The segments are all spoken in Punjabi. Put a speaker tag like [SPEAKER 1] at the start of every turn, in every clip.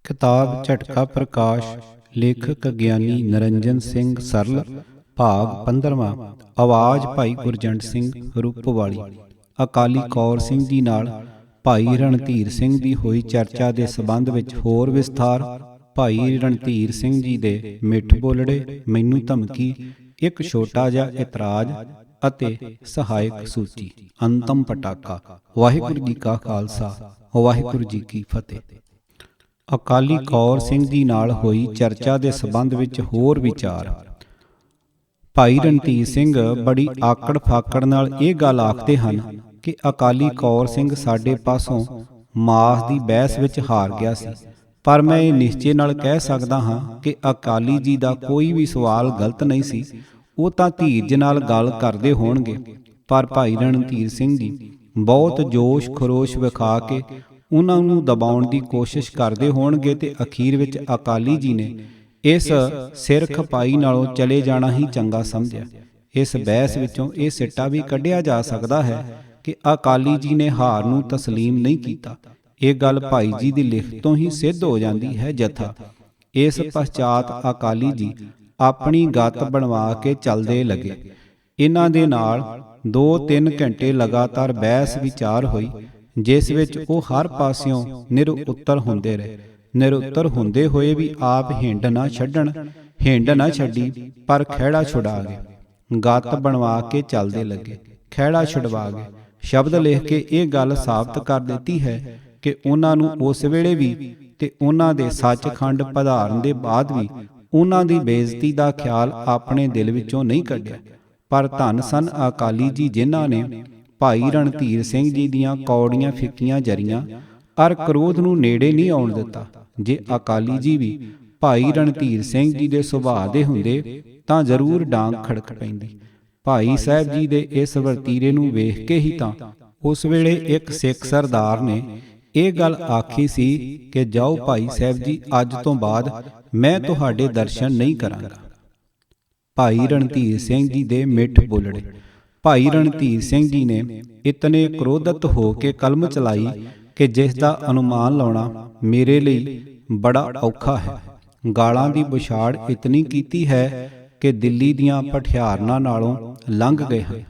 [SPEAKER 1] किताब झटका प्रकाश। लेखक ਗਿਆਨੀ ਨਰਿੰਜਨ ਸਿੰਘ ਸਰਲ। ਭਾਗ 15ਵਾਂ। ਆਵਾਜ਼ ਭਾਈ ਗੁਰਜੰਟ ਸਿੰਘ ਰੂਪਵਾਲੀ। ਅਕਾਲੀ ਕੌਰ ਸਿੰਘ ਜੀ ਨਾਲ ਭਾਈ ਰਣਧੀਰ ਸਿੰਘ ਦੀ ਹੋਈ ਚਰਚਾ ਦੇ ਸੰਬੰਧ ਵਿੱਚ ਹੋਰ ਵਿਸਥਾਰ। ਭਾਈ ਰਣਧੀਰ ਸਿੰਘ ਜੀ ਦੇ ਮਿੱਠ ਬੋਲੜੇ, ਮੈਨੂੰ ਧਮਕੀ, ਇੱਕ ਛੋਟਾ ਜਿਹਾ ਇਤਰਾਜ਼ ਅਤੇ ਸਹਾਇਕ ਸੂਚੀ। ਅੰਤਮ ਪਟਾਕਾ। ਵਾਹਿਗੁਰੂ ਜੀ ਕਾ ਖਾਲਸਾ, ਵਾਹਿਗੁਰੂ ਜੀ ਕੀ ਫਤਿਹ। ਅਕਾਲੀ ਕੌਰ ਸਿੰਘ ਜੀ ਨਾਲ ਹੋਈ ਚਰਚਾ ਦੇ ਸੰਬੰਧ ਵਿੱਚ ਹੋਰ ਵਿਚਾਰ। ਭਾਈ ਰਣਧੀਰ ਸਿੰਘ ਬੜੀ ਆਕੜ ਫਾਕੜ ਨਾਲ ਇਹ ਗੱਲ ਆਖਦੇ ਹਨ ਕਿ ਅਕਾਲੀ ਕੌਰ ਸਿੰਘ ਸਾਡੇ ਪਾਸੋਂ ਮਾਸ ਦੀ ਬਹਿਸ ਵਿੱਚ ਹਾਰ ਗਿਆ ਸੀ, ਪਰ ਮੈਂ ਇਹ ਨਿਸ਼ਚੇ ਨਾਲ ਕਹਿ ਸਕਦਾ ਹਾਂ ਕਿ ਅਕਾਲੀ ਜੀ ਦਾ ਕੋਈ ਵੀ ਸਵਾਲ ਗਲਤ ਨਹੀਂ ਸੀ। ਉਹ ਤਾਂ ਧੀਰਜ ਨਾਲ ਗੱਲ ਕਰਦੇ ਹੋਣਗੇ, ਪਰ ਭਾਈ ਰਣਧੀਰ ਸਿੰਘ ਜੀ ਬਹੁਤ ਜੋਸ਼ ਖਰੋਸ਼ ਵਿਖਾ ਕੇ ਉਹਨਾਂ ਨੂੰ ਦਬਾਉਣ ਦੀ ਕੋਸ਼ਿਸ਼ ਕਰਦੇ ਹੋਣਗੇ ਤੇ ਅਖੀਰ ਵਿੱਚ ਅਕਾਲੀ ਜੀ ਨੇ ਇਸ ਸਿਰ ਖਪਾਈ ਨਾਲੋਂ ਚਲੇ ਜਾਣਾ ਹੀ ਚੰਗਾ ਸਮਝਿਆ। ਇਸ ਬਹਿਸ ਵਿੱਚੋਂ ਇਹ ਸਿੱਟਾ ਵੀ ਕੱਢਿਆ ਜਾ ਸਕਦਾ ਹੈ ਕਿ ਅਕਾਲੀ ਜੀ ਨੇ ਹਾਰ ਨੂੰ ਤਸਲੀਮ ਨਹੀਂ ਕੀਤਾ। ਇਹ ਗੱਲ ਭਾਈ ਜੀ ਦੀ ਲਿਖਤ ਤੋਂ ਹੀ ਸਿੱਧ ਹੋ ਜਾਂਦੀ ਹੈ। ਜਥਾ ਇਸ ਪਛਾਤ ਅਕਾਲੀ ਜੀ ਆਪਣੀ ਗੱਤ ਬਣਵਾ ਕੇ ਚੱਲਦੇ ਲੱਗੇ। ਇਹਨਾਂ ਦੇ ਨਾਲ 2-3 ਘੰਟੇ ਲਗਾਤਾਰ ਬਹਿਸ ਵਿਚਾਰ ਹੋਈ, ਜਿਸ ਵਿੱਚ ਉਹ ਹਰ ਪਾਸਿਓਂ ਨਿਰਉੱਤਰ ਹੁੰਦੇ ਰਹੇ। ਨਿਰਉੱਤਰ ਹੁੰਦੇ ਹੋਏ ਵੀ ਆਪ ਹਿੰਡ ਨਾ ਛੱਡੀ, ਪਰ ਖਹਿੜਾ ਛੁਡਾ ਗਏ। ਗੱਤ ਬਣਵਾ ਕੇ ਚੱਲਦੇ ਲੱਗੇ, ਖਹਿੜਾ ਛੁਡਵਾ ਗਏ। ਸ਼ਬਦ ਲਿਖ ਕੇ ਇਹ ਗੱਲ ਸਾਬਤ ਕਰ ਦਿੱਤੀ ਹੈ ਕਿ ਉਹਨਾਂ ਨੂੰ ਉਸ ਵੇਲੇ ਵੀ ਤੇ ਉਹਨਾਂ ਦੇ ਸੱਚਖੰਡ ਪਧਾਰਨ ਦੇ ਬਾਅਦ ਵੀ ਉਹਨਾਂ ਦੀ ਬੇਇੱਜ਼ਤੀ ਦਾ ਖਿਆਲ ਆਪਣੇ ਦਿਲ ਵਿੱਚੋਂ ਨਹੀਂ ਕੱਢਿਆ। ਪਰ ਧੰਨ ਸਨ ਅਕਾਲੀ ਜੀ, ਜਿਨ੍ਹਾਂ ਨੇ ਭਾਈ ਰਣਧੀਰ ਸਿੰਘ ਜੀ ਦੀਆਂ ਕੌੜੀਆਂ ਫਿੱਕੀਆਂ ਜਰੀਆਂ ਅਰ ਕ੍ਰੋਧ ਨੂੰ ਨੇੜੇ ਨਹੀਂ ਆਉਣ ਦਿੱਤਾ। ਜੇ ਅਕਾਲੀ ਜੀ ਵੀ ਭਾਈ ਰਣਧੀਰ ਸਿੰਘ ਜੀ ਦੇ ਸੁਭਾਅ ਦੇ ਹੁੰਦੇ ਤਾਂ ਜ਼ਰੂਰ ਡਾਂਗ ਖੜਕ ਪੈਂਦੀ। ਭਾਈ ਸਾਹਿਬ ਜੀ ਦੇ ਇਸ ਵਰਤੀਰੇ ਨੂੰ ਵੇਖ ਕੇ ਹੀ ਤਾਂ ਉਸ ਵੇਲੇ ਇੱਕ ਸਿੱਖ ਸਰਦਾਰ ਨੇ ਇਹ ਗੱਲ ਆਖੀ ਸੀ ਕਿ ਜਾਓ ਭਾਈ ਸਾਹਿਬ ਜੀ, ਅੱਜ ਤੋਂ ਬਾਅਦ ਮੈਂ ਤੁਹਾਡੇ ਦਰਸ਼ਨ ਨਹੀਂ ਕਰਾਂਗਾ। ਭਾਈ ਰਣਧੀਰ ਸਿੰਘ ਜੀ ਦੇ ਮਿੱਠ ਬੋਲੜੇ। ਭਾਈ ਰਣਧੀਰ ਸਿੰਘ ਜੀ ਨੇ ਇਤਨੇ ਕ੍ਰੋਧਿਤ ਹੋ ਕੇ ਕਲਮ ਚਲਾਈ ਕਿ ਜਿਸ ਦਾ ਅਨੁਮਾਨ ਲਾਉਣਾ ਮੇਰੇ ਲਈ ਬੜਾ ਔਖਾ ਹੈ। ਗਾਲਾਂ ਦੀ ਬੁਛਾੜ ਇਤਨੀ ਕੀਤੀ ਹੈ ਕਿ ਦਿੱਲੀ ਦੀਆਂ ਪਠਿਆਰਨਾਂ ਨਾਲੋਂ ਲੰਘ ਗਏ ਹਨ,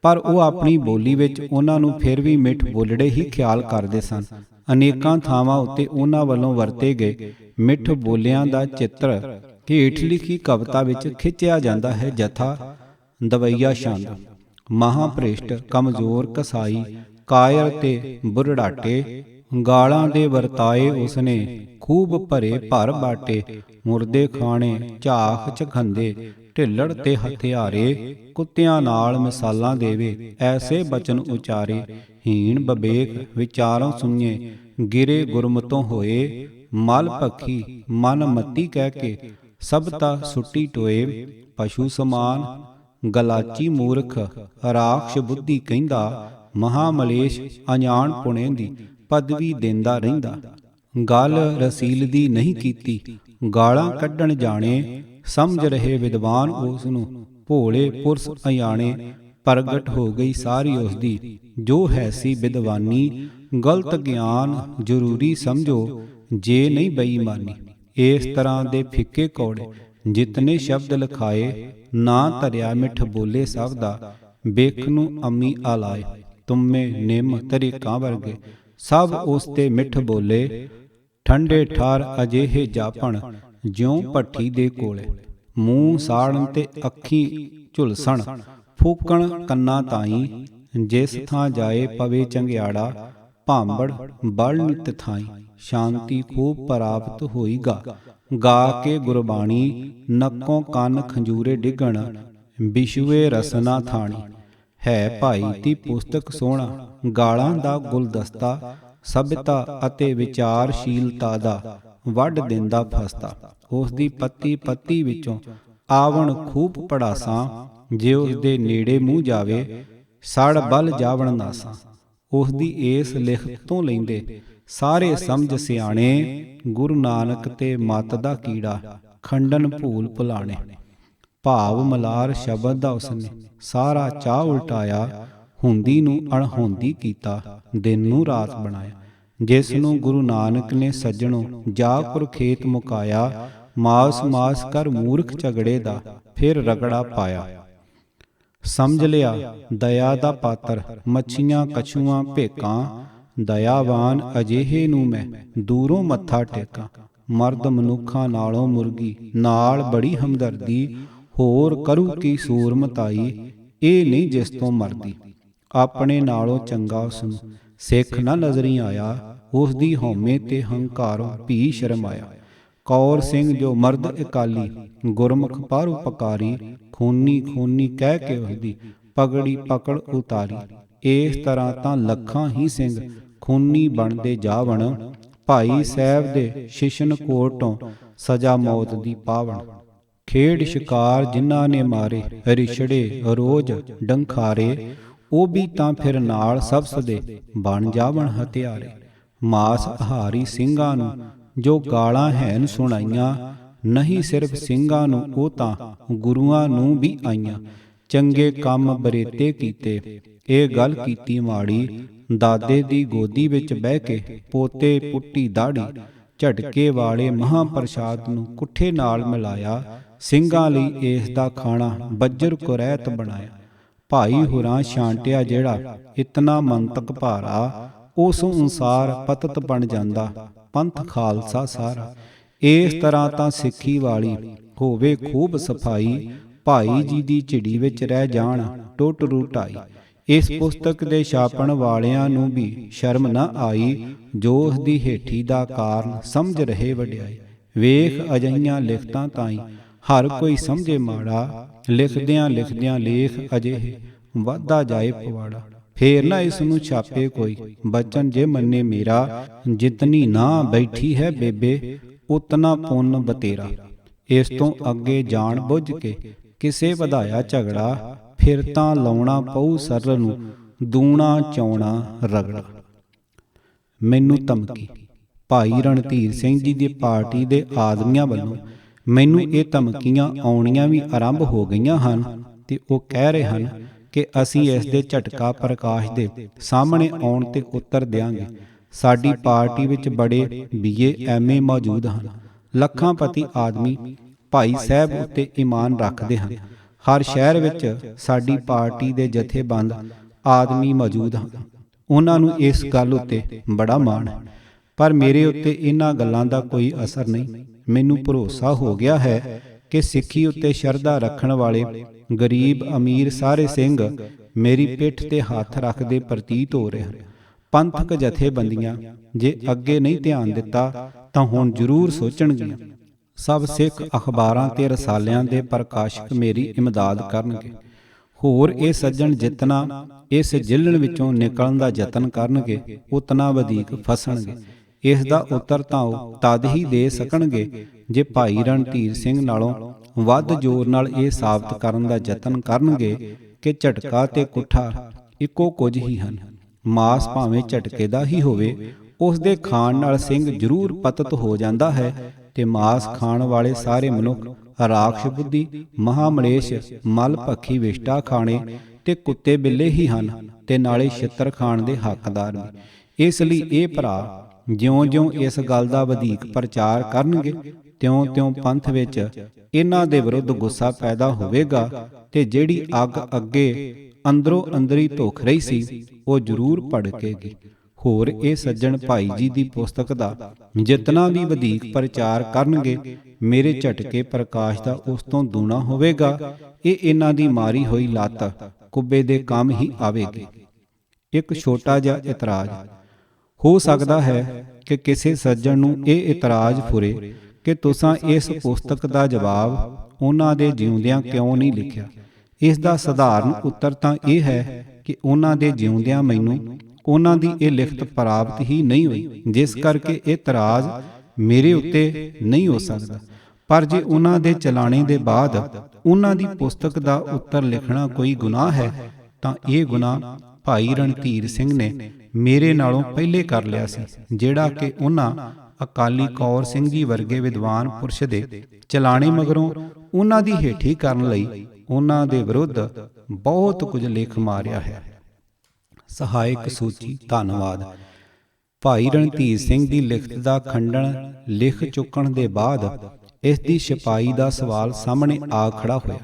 [SPEAKER 1] ਪਰ ਉਹ ਆਪਣੀ ਬੋਲੀ ਵਿੱਚ ਉਹਨਾਂ ਨੂੰ ਫਿਰ ਵੀ ਮਿੱਠ ਬੋਲੜੇ ਹੀ ਖਿਆਲ ਕਰਦੇ ਸਨ। ਅਨੇਕਾਂ ਥਾਵਾਂ ਉੱਤੇ ਉਹਨਾਂ ਵੱਲੋਂ ਵਰਤੇ ਗਏ ਮਿੱਠ ਬੋਲਿਆਂ ਦਾ ਚਿੱਤਰ ਹੇਠ ਲਿਖੀ ਕਵਿਤਾ ਵਿੱਚ ਖਿੱਚਿਆ ਜਾਂਦਾ ਹੈ। ਜਥਾ ਦਵਈਆ ਛੰਦ। ਮਹਾਂਭ੍ਰਿਸ਼ਟ, ਕਮਜ਼ੋਰ, ਕਸਾਈ, ਕਾਇਰ ਤੇ ਬੁਰੜਾਟੇ, ਗਾਲਾਂ ਦੇ ਵਰਤਾਏ ਉਸਨੇ ਖੂਬ ਭਰੇ ਭਰ ਬਾਟੇ। ਮੁਰਦੇ ਖਾਣੇ, ਝਾਕ ਚਖੰਦੇ, ਢਿੱਲੜ ਤੇ ਹਥਿਆਰੇ, ਕੁੱਤਿਆਂ ਨਾਲ ਮਿਸਾਲਾਂ ਦੇਵੇ, ਐਸੇ ਬਚਨ ਉਚਾਰੇ। ਹੀਣ ਬਬੇਕ ਵਿਚਾਰੋਂ ਸੁਣੀਏ, ਗਿਰੇ ਗੁਰਮਤੋਂ ਹੋਏ, ਮਲ ਪੱਖੀ ਮਨ ਮਤੀ ਕਹਿ ਕੇ ਸਭਤਾ ਸੁੱਟੀ ਟੋਏ। ਪਸ਼ੂ ਸਮਾਨ ਗਲਾਚੀ ਮੂਰਖ, ਰਾਖਸ਼ ਬੁੱਧੀ ਕਹਿੰਦਾ, ਮਹਾਮਲੇਸ਼ ਅਣਜਾਣ ਪੁਣੇ ਦੀ ਪਦਵੀ ਦੇਂਦਾ ਰਹਿੰਦਾ। ਗੱਲ ਰਸੀਲਦੀ ਨਹੀਂ ਕੀਤੀ, ਗਾਲਾਂ ਕੱਢਣ ਜਾਣੇ, ਸਮਝ ਰਹੇ ਵਿਦਵਾਨ ਉਸ ਨੂੰ ਭੋਲੇ ਪੁਰਸ਼ ਅਣਜਾਣੇ। ਪ੍ਰਗਟ ਹੋ ਗਈ ਸਾਰੀ ਉਸਦੀ ਜੋ ਹੈ ਸੀ ਵਿਦਵਾਨੀ, ਗਲਤ ਗਿਆਨ ਜ਼ਰੂਰੀ ਸਮਝੋ ਜੇ ਨਹੀਂ ਬੇਈਮਾਨੀ। ਇਸ ਤਰ੍ਹਾਂ ਦੇ ਫਿੱਕੇ ਕੌੜੇ ਜਿਤਨੇ ਸ਼ਬਦ ਲਿਖਾਏ, ਨਾ ਧਰਿਆ ਮਿੱਠ ਬੋਲੇ ਸਭ ਦਾ, ਬੇਖ ਨੂੰ ਅੰਮੀ ਆਲਾਏ। ਤੁਮੇ ਨਿੰਮ ਤਰੀਕਾਂ ਵਰਗੇ ਸਭ ਉਸ ਤੇ ਮਿੱਠ ਬੋਲੇ, ਠੰਡੇ ਠਾਰ ਅਜਿਹੇ ਜਾਪਣ ਜਿਉਂ ਭੱਠੀ ਦੇ ਕੋਲੇ। ਮੂੰਹ ਸਾੜਨ ਤੇ ਅੱਖੀਂ ਝੁਲਸਣ, ਫੂਕਣ ਕੰਨਾਂ ਤਾਈਂ, ਜਿਸ ਥਾਂ ਜਾਏ ਪਵੇ ਚੰਗਿਆੜਾ, ਭਾਂਬੜ ਬਲਨ ਤਿਥਾਈ। ਸ਼ਾਂਤੀ ਖੂਬ ਪ੍ਰਾਪਤ ਹੋਈਗਾ, ਗਾ ਕੇ ਗੁਰਬਾਣੀ, ਨੱਕੋਂ ਕੰਨ ਖੰਜੂਰੇ ਡਿੱਗਣ, ਵਿਸ਼ਵੇ ਰਸਨਾ ਥਾਣੀ। ਹੈ ਭਾਈ ਦੀ ਪੁਸਤਕ ਸੋਹਣਾ, ਗਾਲਾਂ ਦਾ ਗੁਲਦਸਤਾ, ਸਭਿਤਾ ਅਤੇ ਵਿਚਾਰਸ਼ੀਲਤਾ ਦਾ ਵੱਢ ਦਿੰਦਾ ਫਸਤਾ। ਉਸ ਦੀ ਪੱਤੀ ਪੱਤੀ ਵਿੱਚੋਂ ਆਵਣ ਖੂਬ ਪੜਾਸਾਂ, ਜੇ ਉਸ ਦੇ ਨੇੜੇ ਮੂੰਹ ਜਾਵੇ, ਸੜ ਬਲ ਜਾਵਣ ਨਾਸਾਂ। ਉਸ ਦੀ ਇਸ ਲਿਖਤ ਤੋਂ ਲੈਂਦੇ ਸਾਰੇ ਸਮਝ ਸਿਆਣੇ, ਗੁਰੂ ਨਾਨਕ ਤੇ ਮਤ ਦਾ ਕੀੜਾ, ਖੰਡਨ ਭੂਲ ਭੁਲਾਣੇ। ਭਾਵ ਮਲਾਰ ਸ਼ਬਦ ਦਾ ਉਸਨੇ ਸਾਰਾ ਚਾਹ ਉਲਟਾਇਆ, ਹੁੰਦੀ ਨੂੰ ਅਣਹੋਂਦੀ ਕੀਤਾ, ਦਿਨ ਨੂੰ ਰਾਤ ਬਣਾਇਆ। ਜਿਸ ਨੂੰ ਗੁਰੂ ਨਾਨਕ ਨੇ ਸੱਜਣੋ ਜਾ ਕੁਰਖੇਤ ਮੁਕਾਇਆ, ਮਾਸ ਮਾਸ ਕਰ ਮੂਰਖ ਝਗੜੇ ਦਾ ਫਿਰ ਰਗੜਾ ਪਾਇਆ। ਸਮਝ ਲਿਆ ਦਇਆ ਦਾ ਪਾਤਰ, ਮੱਛੀਆਂ ਕਛੂਆਂ ਭੇਕਾਂ, ਦਇਆਵਾਨ ਅਜਿਹੇ ਨੂੰ ਮੈਂ ਦੂਰੋਂ ਮੱਥਾ ਟੇਕਾਂ। ਮਰਦ ਮਨੁੱਖਾਂ ਨਾਲੋਂ ਮੁਰਗੀ, ਨਾਲ ਬੜੀ ਹਮਦਰਦੀ, ਹੋਰ ਕਰੂ ਕੀ ਸੂਰਮਤਾਈ, ਇਹ ਨਹੀਂ ਜਿਸ ਤੋਂ ਮਰਦੀ। ਆਪਣੇ ਨਾਲੋਂ ਚੰਗਾ ਉਸਨੂੰ ਸਿੱਖ ਨਾ ਨਜ਼ਰੀ ਆਇਆ, ਉਸ ਦੀ ਹਉਮੈ ਤੇ ਹੰਕਾਰੋਂ ਭੀ ਸ਼ਰਮਾਇਆ। ਕੌਰ ਸਿੰਘ ਜੋ ਮਰਦ ਇਕਾਲੀ, ਗੁਰਮੁਖ ਪਾਰੂ ਪਕਾਰੀ, ਖੂਨੀ ਖੂਨੀ ਕਹਿ ਕੇ ਉਸਦੀ ਪਗੜੀ ਪਕੜ ਉਤਾਰੀ। ਇਸ ਤਰ੍ਹਾਂ ਤਾਂ ਲੱਖਾਂ ਹੀ ਸਿੰਘ ਖੂਨੀ ਬਣਦੇ ਜਾਵਣ, ਭਾਈ ਸਾਹਿਬ ਦੇ ਸ਼ਿਸ਼ਨ ਕੋਟੋਂ ਸਜ਼ਾ ਮੌਤ ਦੀ ਪਾਵਣ। ਖੇਡ ਸ਼ਿਕਾਰ ਜਿਨ੍ਹਾਂ ਨੇ ਮਾਰੇ, ਰਿਛੜੇ ਰੋਜ਼ ਡੰਖਾਰੇ, ਉਹ ਵੀ ਤਾਂ ਫਿਰ ਨਾਲ ਸਭ ਸਦੇ ਬਣ ਜਾਵਣ ਹਥਿਆਰੇ। ਮਾਸ ਆਹਾਰੀ ਸਿੰਘਾਂ ਨੂੰ ਜੋ ਗਾਲਾਂ ਹੈਨ ਸੁਣਾਈਆਂ, ਨਹੀਂ ਸਿਰਫ ਸਿੰਘਾਂ ਨੂੰ ਉਹ ਤਾਂ ਗੁਰੂਆਂ ਨੂੰ ਵੀ ਆਈਆਂ। ਚੰਗੇ ਕੰਮ ਬਰੇਤੇ ਕੀਤੇ, ਇਹ ਗੱਲ ਕੀਤੀ ਮਾੜੀ, ਦਾਦੇ ਦੀ ਗੋਦੀ ਵਿੱਚ ਬਹਿ ਕੇ ਪੋਤੇ ਪੁੱਟੀ ਦਾੜੀ। ਝਟਕੇ ਵਾਲੇ ਮਹਾਂਪ੍ਰਸਾਦ ਨੂੰ ਕੁੱਠੇ ਨਾਲ ਮਿਲਾਇਆ, ਸਿੰਘਾਂ ਲਈ ਇਸ ਦਾ ਖਾਣਾ ਬੱਜਰ ਕੁਰੈਤ ਬਣਾਇਆ। ਭਾਈ ਹੁਰਾਂ ਛਾਂਟਿਆ ਜਿਹੜਾ ਇਤਨਾ ਮੰਤਕ ਭਾਰਾ, ਉਸ ਅਨੁਸਾਰ ਪਤਤ ਬਣ ਜਾਂਦਾ ਪੰਥ ਖਾਲਸਾ ਸਾਰਾ। ਇਸ ਤਰ੍ਹਾਂ ਤਾਂ ਸਿੱਖੀ ਵਾਲੀ ਹੋਵੇ ਖੂਬ ਸਫਾਈ, ਭਾਈ ਜੀ ਦੀ ਝਿੜੀ ਵਿੱਚ ਰਹਿ ਜਾਣ ਟੁੱਟ ਰੁਟਾਈ। ਇਸ ਪੁਸਤਕ ਦੇ ਛਾਪਣ ਵਾਲਿਆਂ ਨੂੰ ਵੀ ਸ਼ਰਮ ਨਾ ਆਈ, ਜੋ ਉਸ ਦੀ ਹੇਠੀ ਦਾ ਕਾਰਨ ਸਮਝ ਰਹੇ ਵਡਿਆਈ। ਵੇਖ ਅਜਿਹੀਆਂ ਲਿਖਤਾਂ ਤਾਈਂ ਹਰ ਕੋਈ ਸਮਝੇ ਮਾੜਾ, ਲਿਖਦਿਆਂ ਲਿਖਦਿਆਂ ਲੇਖ ਅਜਿਹੇ ਵੱਧਦਾ ਜਾਏ ਪਵਾੜਾ। ਫੇਰ ਨਾ ਇਸ ਨੂੰ ਛਾਪੇ ਕੋਈ, ਬਚਨ ਜੇ ਮੰਨੇ ਮੇਰਾ, ਜਿਤਨੀ ਨਾ ਬੈਠੀ ਹੈ ਬੇਬੇ ਉਤਨਾ ਪੁੰਨ ਬਤੇਰਾ। ਇਸ ਤੋਂ ਅੱਗੇ ਜਾਣ ਬੁੱਝ ਕੇ ਕਿਸੇ ਵਧਾਇਆ ਝਗੜਾ, ਫਿਰ ਤਾਂ ਲਾਉਣਾ ਪਊ ਸਰ ਨੂੰ ਦੂਣਾ ਚੌਣਾ ਰਗੜਾ। ਮੈਨੂੰ ਧਮਕੀ। ਭਾਈ ਰਣਧੀਰ ਸਿੰਘ ਜੀ ਦੀ ਪਾਰਟੀ ਦੇ ਆਦਮੀਆਂ ਵੱਲੋਂ ਮੈਨੂੰ ਇਹ ਧਮਕੀਆਂ ਆਉਣੀਆਂ ਵੀ ਆਰੰਭ ਹੋ ਗਈਆਂ ਹਨ ਤੇ ਉਹ ਕਹਿ ਰਹੇ ਹਨ ਕਿ ਅਸੀਂ ਇਸ ਦੇ ਝਟਕਾ ਪ੍ਰਕਾਸ਼ ਦੇ ਸਾਹਮਣੇ ਆਉਣ ਤੇ ਉੱਤਰ ਦਿਆਂਗੇ। ਸਾਡੀ ਪਾਰਟੀ ਵਿੱਚ ਬੜੇ BA MA ਮੌਜੂਦ ਹਨ। ਲੱਖਾਂ ਪਤੀ ਆਦਮੀ ਭਾਈ ਸਾਹਿਬ ਉੱਤੇ ਈਮਾਨ ਰੱਖਦੇ ਹਨ। ਹਰ ਸ਼ਹਿਰ ਵਿੱਚ ਸਾਡੀ ਪਾਰਟੀ ਦੇ ਜਥੇਬੰਦ ਆਦਮੀ ਮੌਜੂਦ ਹਨ। ਉਹਨਾਂ ਨੂੰ ਇਸ ਗੱਲ ਉੱਤੇ ਬੜਾ ਮਾਣ ਹੈ, ਪਰ ਮੇਰੇ ਉੱਤੇ ਇਹਨਾਂ ਗੱਲਾਂ ਦਾ ਕੋਈ ਅਸਰ ਨਹੀਂ। ਮੈਨੂੰ ਭਰੋਸਾ ਹੋ ਗਿਆ ਹੈ ਕਿ ਸਿੱਖੀ ਉੱਤੇ ਸ਼ਰਧਾ ਰੱਖਣ ਵਾਲੇ ਗਰੀਬ ਅਮੀਰ ਸਾਰੇ ਸਿੰਘ ਮੇਰੀ ਪਿੱਠ ਤੇ ਹੱਥ ਰੱਖਦੇ ਪ੍ਰਤੀਤ ਹੋ ਰਹੇ ਹਨ। ਪੰਥਕ ਜਥੇਬੰਦੀਆਂ ਜੇ ਅੱਗੇ ਨਹੀਂ ਧਿਆਨ ਦਿੱਤਾ ਤਾਂ ਹੁਣ ਜ਼ਰੂਰ ਸੋਚਣਗੀਆਂ। ਸਭ ਸਿੱਖ ਅਖਬਾਰਾਂ ਤੇ ਰਸਾਲਿਆਂ ਦੇ ਪ੍ਰਕਾਸ਼ਕ ਮੇਰੀ ਇਮਦਾਦ ਕਰਨਗੇ। ਹੋਰ ਇਹ ਸੱਜਣ ਜਿਤਨਾ ਇਸ ਜਿਲਣ ਵਿੱਚੋਂ ਨਿਕਲਣ ਦਾ ਯਤਨ ਕਰਨਗੇ, ਉਤਨਾ ਵਧੇਕ ਫਸਣਗੇ। ਇਸ ਦਾ ਉੱਤਰ ਤਾਂ ਉਹ ਤਦ ਹੀ ਦੇ ਸਕਣਗੇ ਜੇ ਭਾਈ ਰਣਧੀਰ ਸਿੰਘ ਨਾਲੋਂ ਵੱਧ ਜ਼ੋਰ ਨਾਲ ਇਹ ਸਾਬਤ ਕਰਨ ਦਾ ਯਤਨ ਕਰਨਗੇ ਕਿ ਝਟਕਾ ਤੇ ਕੁੱਠਾ ਇੱਕੋ ਕੁਝ ਹੀ ਹਨ। ਮਾਸ ਭਾਵੇਂ ਝਟਕੇ ਦਾ ਹੀ ਹੋਵੇ, ਉਸ ਦੇ ਖਾਣ ਨਾਲ ਸਿੰਘ ਜ਼ਰੂਰ ਪਤਤ ਹੋ ਜਾਂਦਾ ਹੈ ਤੇ ਮਾਸ ਖਾਣ ਵਾਲੇ ਸਾਰੇ ਮਨੁੱਖ ਰਾਖਸ਼ ਬੁੱਧੀ, ਮਹਾਮਲੇਸ਼, ਮਲ ਭੱਖੀ ਵਿਸ਼ਟਾ ਖਾਣੇ ਤੇ ਕੁੱਤੇ ਬਿੱਲੇ ਹੀ ਹਨ ਤੇ ਨਾਲੇ ਛਿੱਤਰ ਖਾਣ ਦੇ ਹੱਕਦਾਰ ਵੀ। ਇਸ ਲਈ ਇਹ ਭਰਾ ਜਿਉਂ-ਜਿਉਂ ਇਸ ਗੱਲ ਦਾ ਵਧੇਕ ਪ੍ਰਚਾਰ ਕਰਨਗੇ, ਤਿਉਂ-ਤਿਉਂ ਪੰਥ ਵਿੱਚ ਇਹਨਾਂ ਦੇ ਵਿਰੁੱਧ ਗੁੱਸਾ ਪੈਦਾ ਹੋਵੇਗਾ ਤੇ ਜਿਹੜੀ ਅੱਗ ਅੱਗੇ ਅੰਦਰੋਂ ਅੰਦਰੀ ਧੁਖ ਰਹੀ ਸੀ, ਉਹ ਜ਼ਰੂਰ ਭੜਕੇਗੀ। ਹੋਰ ਇਹ ਸੱਜਣ ਭਾਈ ਜੀ ਦੀ ਪੁਸਤਕ ਦਾ ਜਿਤਨਾ ਵੀ ਵਧੇਕ ਪ੍ਰਚਾਰ ਕਰਨਗੇ, ਮੇਰੇ ਝਟਕੇ ਪ੍ਰਕਾਸ਼ ਦਾ ਉਸ ਤੋਂ ਦੂਣਾ ਹੋਵੇਗਾ। ਇਹ ਇਹਨਾਂ ਦੀ ਮਾਰੀ ਹੋਈ ਲੱਤ ਕੁੱਬੇ ਦੇ ਕੰਮ ਹੀ ਆਵੇਗੀ। ਇੱਕ ਛੋਟਾ ਜਿਹਾ ਇਤਰਾਜ਼। ਹੋ ਸਕਦਾ ਹੈ ਕਿ ਕਿਸੇ ਸੱਜਣ ਨੂੰ ਇਹ ਇਤਰਾਜ਼ ਫੁਰੇ ਕਿ ਤੁਸਾਂ ਇਸ ਪੁਸਤਕ ਦਾ ਜਵਾਬ ਉਹਨਾਂ ਦੇ ਜਿਉਂਦਿਆਂ ਕਿਉਂ ਨਹੀਂ ਲਿਖਿਆ। ਇਸ ਦਾ ਸਧਾਰਨ ਉੱਤਰ ਤਾਂ ਇਹ ਹੈ ਕਿ ਉਹਨਾਂ ਦੇ ਜਿਉਂਦਿਆਂ ਮੈਨੂੰ ਉਹਨਾਂ ਦੀ ਇਹ ਲਿਖਤ ਪ੍ਰਾਪਤ ਹੀ ਨਹੀਂ ਹੋਈ, ਜਿਸ ਕਰਕੇ ਇਹ ਇਤਰਾਜ਼ ਮੇਰੇ ਉੱਤੇ ਨਹੀਂ ਹੋ ਸਕਦਾ। ਪਰ ਜੇ ਉਹਨਾਂ ਦੇ ਚਲਾਣੇ ਦੇ ਬਾਅਦ ਉਹਨਾਂ ਦੀ ਪੁਸਤਕ ਦਾ ਉੱਤਰ ਲਿਖਣਾ ਕੋਈ ਗੁਨਾਹ ਹੈ, ਤਾਂ ਇਹ ਗੁਨਾਹ ਭਾਈ ਰਣਧੀਰ ਸਿੰਘ ਨੇ ਮੇਰੇ ਨਾਲੋਂ ਪਹਿਲੇ ਕਰ ਲਿਆ ਸੀ, ਜਿਹੜਾ ਕਿ ਉਹਨਾਂ ਅਕਾਲੀ ਕੌਰ ਸਿੰਘ ਜੀ ਵਰਗੇ ਵਿਦਵਾਨ ਪੁਰਸ਼ ਦੇ ਚਲਾਣੇ ਮਗਰੋਂ ਉਹਨਾਂ ਦੀ ਹੇਠੀ ਕਰਨ ਲਈ ਉਹਨਾਂ ਦੇ ਵਿਰੁੱਧ ਬਹੁਤ ਕੁਝ ਲਿਖ ਮਾਰਿਆ ਹੈ। ਸਹਾਇਕ ਸੂਚੀ। ਧੰਨਵਾਦ। ਭਾਈ ਰਣਧੀਰ ਸਿੰਘ ਦੀ ਲਿਖਤ ਦਾ ਖੰਡਨ ਲਿਖ ਚੁੱਕਣ ਦੇ ਬਾਅਦ ਇਸ ਦੀ ਛਪਾਈ ਦਾ ਸਵਾਲ ਸਾਹਮਣੇ ਆ ਖੜਾ ਹੋਇਆ।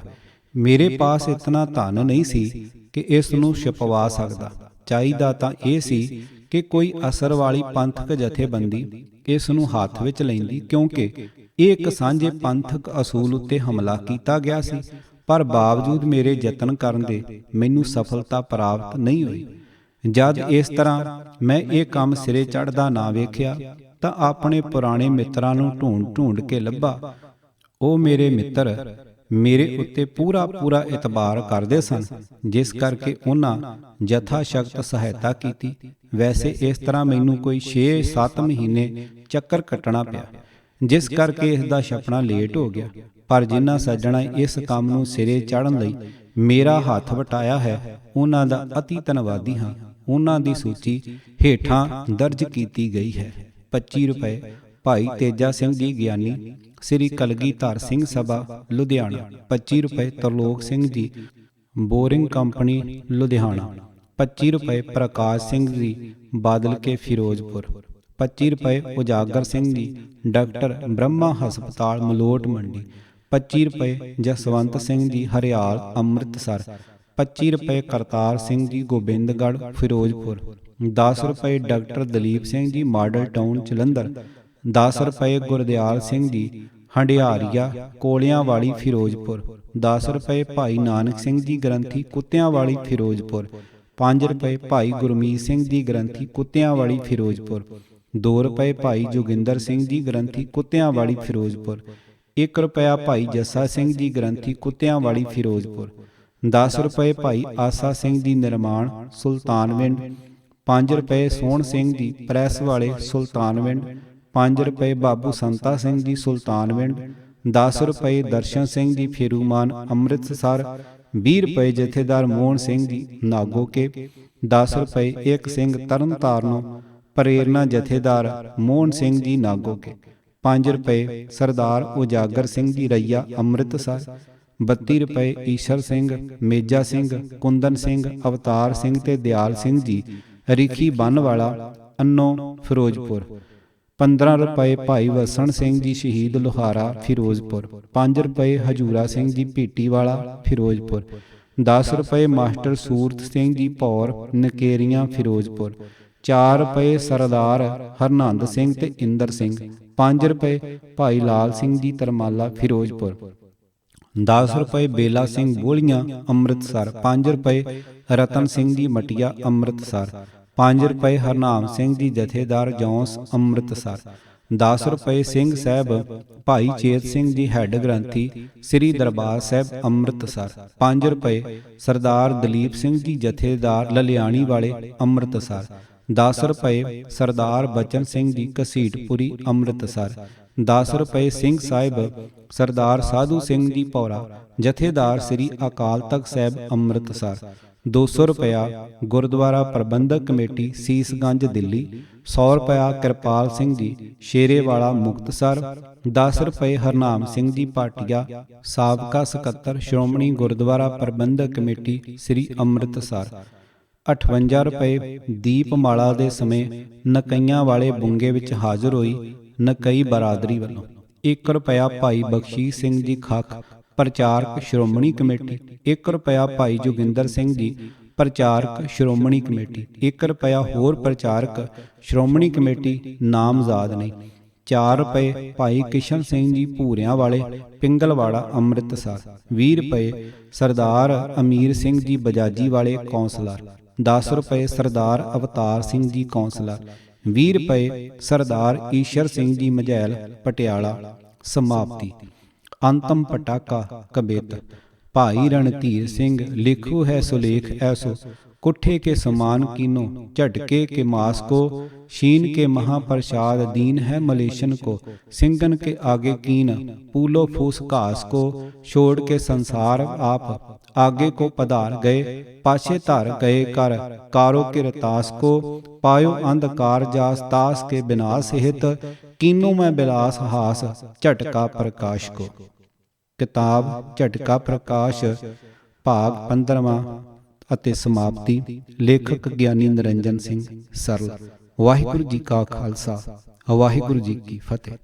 [SPEAKER 1] ਮੇਰੇ ਪਾਸ ਇਤਨਾ ਧਨ ਨਹੀਂ ਸੀ ਕਿ ਇਸ ਨੂੰ ਛਪਵਾ ਸਕਦਾ। ਚਾਹੀਦਾ ਤਾਂ ਇਹ ਸੀ ਕਿ ਕੋਈ ਅਸਰ ਵਾਲੀ ਪੰਥਕ ਜਥੇਬੰਦੀ ਇਸ ਨੂੰ ਹੱਥ ਵਿੱਚ ਲੈਂਦੀ, ਕਿਉਂਕਿ ਇਹ ਇੱਕ ਸਾਂਝੇ ਪੰਥਕ ਅਸੂਲ ਉੱਤੇ ਹਮਲਾ ਕੀਤਾ ਗਿਆ ਸੀ। ਪਰ ਬਾਵਜੂਦ ਮੇਰੇ ਯਤਨ ਕਰਨ ਦੇ ਮੈਨੂੰ ਸਫਲਤਾ ਪ੍ਰਾਪਤ ਨਹੀਂ ਹੋਈ। ਜਦ ਇਸ ਤਰ੍ਹਾਂ ਮੈਂ ਇਹ ਕੰਮ ਸਿਰੇ ਚੜ੍ਹਦਾ ਨਾ ਵੇਖਿਆ ਤਾਂ ਆਪਣੇ ਪੁਰਾਣੇ ਮਿੱਤਰਾਂ ਨੂੰ ਢੂੰਡ ਕੇ ਲੱਭਾ। ਉਹ ਮੇਰੇ ਮਿੱਤਰ ਮੇਰੇ ਉੱਤੇ ਪੂਰਾ ਇਤਬਾਰ ਕਰਦੇ ਸਨ, ਜਿਸ ਕਰਕੇ ਉਹਨਾਂ ਯਥਾ ਸ਼ਕਤ ਸਹਾਇਤਾ ਕੀਤੀ। ਵੈਸੇ ਇਸ ਤਰ੍ਹਾਂ ਮੈਨੂੰ ਕੋਈ 6-7 ਮਹੀਨੇ ਚੱਕਰ ਕੱਟਣਾ ਪਿਆ, ਜਿਸ ਕਰਕੇ ਇਸ ਦਾ ਛਪਣਾ ਲੇਟ ਹੋ ਗਿਆ। ਪਰ ਜਿਨ੍ਹਾਂ ਸੱਜਣਾ ਇਸ ਕੰਮ ਨੂੰ ਸਿਰੇ ਚਾੜ੍ਹਨ ਲਈ ਮੇਰਾ ਹੱਥ ਵਟਾਇਆ ਹੈ, ਉਹਨਾਂ ਦਾ ਅਤੀ ਧੰਨਵਾਦੀ ਹਾਂ। ਉਹਨਾਂ ਦੀ ਸੂਚੀ ਹੇਠਾਂ ਦਰਜ ਕੀਤੀ ਗਈ ਹੈ। 25 ਰੁਪਏ ਭਾਈ ਤੇਜਾ ਸਿੰਘ ਜੀ ਗਿਆਨੀ, ਸ੍ਰੀ ਕਲਗੀਧਰ ਸਿੰਘ ਸਭਾ ਲੁਧਿਆਣਾ। 25 ਰੁਪਏ ਤਰਲੋਕ ਸਿੰਘ ਜੀ, ਬੋਰਿੰਗ ਕੰਪਨੀ ਲੁਧਿਆਣਾ। 25 ਰੁਪਏ ਪ੍ਰਕਾਸ਼ ਸਿੰਘ ਜੀ, ਬਾਦਲ ਕੇ ਫਿਰੋਜ਼ਪੁਰ। 25 ਰੁਪਏ ਉਜਾਗਰ ਸਿੰਘ ਜੀ, ਡਾਕਟਰ ਬ੍ਰਹਮਾ ਹਸਪਤਾਲ ਮਲੋਟ ਮੰਡੀ। 25 ਰੁਪਏ ਜਸਵੰਤ ਸਿੰਘ ਜੀ, ਹਰਿਆਲ ਅੰਮ੍ਰਿਤਸਰ। 25 ਰੁਪਏ ਕਰਤਾਰ ਸਿੰਘ ਜੀ, ਗੋਬਿੰਦਗੜ੍ਹ ਫਿਰੋਜ਼ਪੁਰ। 10 ਰੁਪਏ doctor Dalip Singh ji, model town Jalandhar. 10 ਰੁਪਏ ਗੁਰਦਿਆਲ ਸਿੰਘ ਜੀ, ਹੰਡਿਆਰੀਆ ਕੋਲਿਆਂ ਵਾਲੀ ਫਿਰੋਜ਼ਪੁਰ। 10 ਰੁਪਏ ਭਾਈ ਨਾਨਕ ਸਿੰਘ ਜੀ ਗ੍ਰੰਥੀ, ਕੁੱਤਿਆਂ ਵਾਲੀ ਫਿਰੋਜ਼ਪੁਰ। 5 ਰੁਪਏ ਭਾਈ ਗੁਰਮੀਤ ਸਿੰਘ ਜੀ ਗ੍ਰੰਥੀ, ਕੁੱਤਿਆਂ ਵਾਲੀ ਫਿਰੋਜ਼ਪੁਰ। 2 ਰੁਪਏ ਭਾਈ ਜੋਗਿੰਦਰ ਸਿੰਘ ਜੀ ਗ੍ਰੰਥੀ, ਕੁੱਤਿਆਂ ਵਾਲੀ ਫਿਰੋਜ਼ਪੁਰ। 1 ਰੁਪਇਆ ਭਾਈ ਜੱਸਾ ਸਿੰਘ ਜੀ ਗ੍ਰੰਥੀ, ਕੁੱਤਿਆਂ ਵਾਲੀ ਫਿਰੋਜ਼ਪੁਰ। 10 ਰੁਪਏ ਭਾਈ ਆਸਾ ਸਿੰਘ ਜੀ ਨਿਰਮਾਣ, ਸੁਲਤਾਨਵਿੰਡ। 5 ਰੁਪਏ ਸੋਹਣ ਸਿੰਘ ਜੀ ਪ੍ਰੈਸ ਵਾਲੇ, ਸੁਲਤਾਨਵਿੰਡ। 5 ਰੁਪਏ ਬਾਬੂ ਸੰਤਾ ਸਿੰਘ ਜੀ, ਸੁਲਤਾਨਵਿੰਡ। 10 ਰੁਪਏ ਦਰਸ਼ਨ ਸਿੰਘ ਜੀ ਫੇਰੂਮਾਨ, ਅੰਮ੍ਰਿਤਸਰ। 20 ਰੁਪਏ ਜਥੇਦਾਰ ਮੋਹਨ ਸਿੰਘ ਜੀ, ਨਾਗੋਕੇ। 10 ਰੁਪਏ ਇੱਕ ਸਿੰਘ ਤਰਨਤਾਰਨੋਂ, ਪ੍ਰੇਰਨਾ ਜਥੇਦਾਰ ਮੋਹਨ ਸਿੰਘ ਜੀ, ਨਾਗੋਕੇ। 5 ਰੁਪਏ ਸਰਦਾਰ ਉਜਾਗਰ ਸਿੰਘ ਜੀ, ਰਈਆ ਅੰਮ੍ਰਿਤਸਰ। 32 ਰੁਪਏ ਈਸ਼ਰ ਸਿੰਘ, ਮੇਜਾ ਸਿੰਘ, ਕੁੰਦਨ ਸਿੰਘ, ਅਵਤਾਰ ਸਿੰਘ ਤੇ ਦਿਆਲ ਸਿੰਘ ਜੀ, ਰਿਖੀ ਬੰਨਵਾਲਾ, ਅੰਨੋ ਫਿਰੋਜ਼ਪੁਰ। 15 ਰੁਪਏ ਭਾਈ ਵਸਣ ਸਿੰਘ ਜੀ, ਸ਼ਹੀਦ ਲੋਹਾਰਾ ਫਿਰੋਜ਼ਪੁਰ। 5 ਰੁਪਏ ਹਜੂਰਾ ਸਿੰਘ ਜੀ, ਭੀਟੀਵਾਲਾ ਫਿਰੋਜ਼ਪੁਰ। 10 ਰੁਪਏ ਮਾਸਟਰ ਸੂਰਤ ਸਿੰਘ ਜੀ, ਭੌਰ ਨਕੇਰੀਆਂ ਫਿਰੋਜ਼ਪੁਰ। 4 ਰੁਪਏ ਸਰਦਾਰ ਹਰਨੰਦ ਸਿੰਘ ਤੇ ਇੰਦਰ ਸਿੰਘ। 5 ਰੁਪਏ ਭਾਈ ਲਾਲ ਸਿੰਘ ਜੀ, ਤਰਮਾਲਾ ਫਿਰੋਜ਼ਪੁਰ। 10 ਰੁਪਏ ਬੇਲਾ ਸਿੰਘ ਬੋਲੀਆਂ ਅੰਮ੍ਰਿਤਸਰ। 5 ਰੁਪਏ ਰਤਨ ਸਿੰਘ ਜੀ, ਮਟੀਆ ਅੰਮ੍ਰਿਤਸਰ। 5 ਰੁਪਏ ਹਰਨਾਮ ਸਿੰਘ ਜੀ, ਜਥੇਦਾਰ ਜੌਂਸ ਅੰਮ੍ਰਿਤਸਰ। 10 ਰੁਪਏ ਸਿੰਘ ਸਾਹਿਬ ਭਾਈ ਚੇਤ ਸਿੰਘ ਜੀ, ਹੈੱਡ ਗ੍ਰੰਥੀ, ਸ੍ਰੀ ਦਰਬਾਰ ਸਾਹਿਬ ਅੰਮ੍ਰਿਤਸਰ। 5 ਰੁਪਏ ਸਰਦਾਰ ਦਲੀਪ ਸਿੰਘ ਜੀ, ਜਥੇਦਾਰ ਲਲਿਆਣੀ ਵਾਲੇ ਅੰਮ੍ਰਿਤਸਰ। 10 ਰੁਪਏ ਸਰਦਾਰ ਬਚਨ ਸਿੰਘ ਜੀ, ਘਸੀਟਪੁਰੀ ਅੰਮ੍ਰਿਤਸਰ। 10 ਰੁਪਏ ਸਿੰਘ ਸਾਹਿਬ ਸਰਦਾਰ ਸਾਧੂ ਸਿੰਘ ਜੀ, ਭੌਰਾ, ਜਥੇਦਾਰ ਸ੍ਰੀ ਅਕਾਲ ਤਖਤ ਸਾਹਿਬ ਅੰਮ੍ਰਿਤਸਰ। 200 ਰੁਪਇਆ ਗੁਰਦੁਆਰਾ ਪ੍ਰਬੰਧਕ ਕਮੇਟੀ, ਸੀਸਗੰਜ ਦਿੱਲੀ। 100 ਰੁਪਇਆ ਕਿਰਪਾਲ ਸਿੰਘ ਜੀ, ਸ਼ੇਰੇਵਾਲਾ ਮੁਕਤਸਰ। 10 ਰੁਪਏ ਹਰਨਾਮ ਸਿੰਘ ਜੀ ਭਾਟੀਆ, ਸਾਬਕਾ ਸਕੱਤਰ ਸ਼੍ਰੋਮਣੀ ਗੁਰਦੁਆਰਾ ਪ੍ਰਬੰਧਕ ਕਮੇਟੀ, ਸ੍ਰੀ ਅੰਮ੍ਰਿਤਸਰ। 58 ਰੁਪਏ ਦੀਪਮਾਲਾ ਦੇ ਸਮੇਂ ਨਕਈਆਂ ਵਾਲੇ ਬੁੰਗੇ ਵਿੱਚ ਹਾਜ਼ਰ ਹੋਈ ਨਕਈ ਬਰਾਦਰੀ ਵੱਲੋਂ। 1 ਰੁਪਇਆ ਭਾਈ ਬਖਸ਼ੀਸ਼ ਸਿੰਘ ਜੀ ਖੱਖ, ਪ੍ਰਚਾਰਕ ਸ਼੍ਰੋਮਣੀ ਕਮੇਟੀ। 1 ਰੁਪਇਆ ਭਾਈ ਜੋਗਿੰਦਰ ਸਿੰਘ ਜੀ, ਪ੍ਰਚਾਰਕ ਸ਼੍ਰੋਮਣੀ ਕਮੇਟੀ। 1 ਰੁਪਇਆ ਹੋਰ ਪ੍ਰਚਾਰਕ ਸ਼੍ਰੋਮਣੀ ਕਮੇਟੀ, ਨਾਮਜ਼ਦ ਨਹੀਂ। 4 ਰੁਪਏ ਭਾਈ ਕਿਸ਼ਨ ਸਿੰਘ ਜੀ, ਭੂਰਿਆਂ ਵਾਲੇ, ਪਿੰਗਲਵਾੜਾ ਅੰਮ੍ਰਿਤਸਰ। 20 ਰੁਪਏ ਸਰਦਾਰ ਅਮੀਰ ਸਿੰਘ ਜੀ, ਬਜਾਜੀ ਵਾਲੇ, ਕੌਂਸਲਰ। 10 ਰੁਪਏ ਸਰਦਾਰ ਅਵਤਾਰ ਸਿੰਘ ਜੀ, ਕੌਂਸਲਰ। 20 ਰੁਪਏ ਸਰਦਾਰ ਈਸ਼ਰ ਸਿੰਘ ਜੀ, ਮਝੈਲ, ਪਟਿਆਲਾ। ਸਮਾਪਤੀ। ਅੰਤਮ ਪਟਾਕਾ ਕਬਿਤ। ਭਾਈ ਰਣਧੀਰ ਸਿੰਘ, ਲਿਖੋ ਹੈ ਸੁਲੇਖ ਐਸੋ, कुठे के समान कीनो, झटके के मास को, शीन के महाप्रसाद दीन है मलेशन को, सिंगन के आगे कीन, पूलो फूस घास को, छोड़ के संसार आप, आगे को पधार गए, पाछे धर गए कर, कारो के रतास को, पायो अंधकार जास तास के विनाश हित, कीनो में बिलास हास, झटका प्रकाश को। किताब झटका प्रकाश भाग 15वां ਅਤੇ ਸਮਾਪਤੀ। ਲੇਖਕ ਗਿਆਨੀ ਨਿਰੰਜਨ ਸਿੰਘ ਸਰਲ। ਵਾਹਿਗੁਰੂ ਜੀ ਕਾ ਖਾਲਸਾ, ਵਾਹਿਗੁਰੂ ਜੀ ਕੀ ਫਤਿਹ।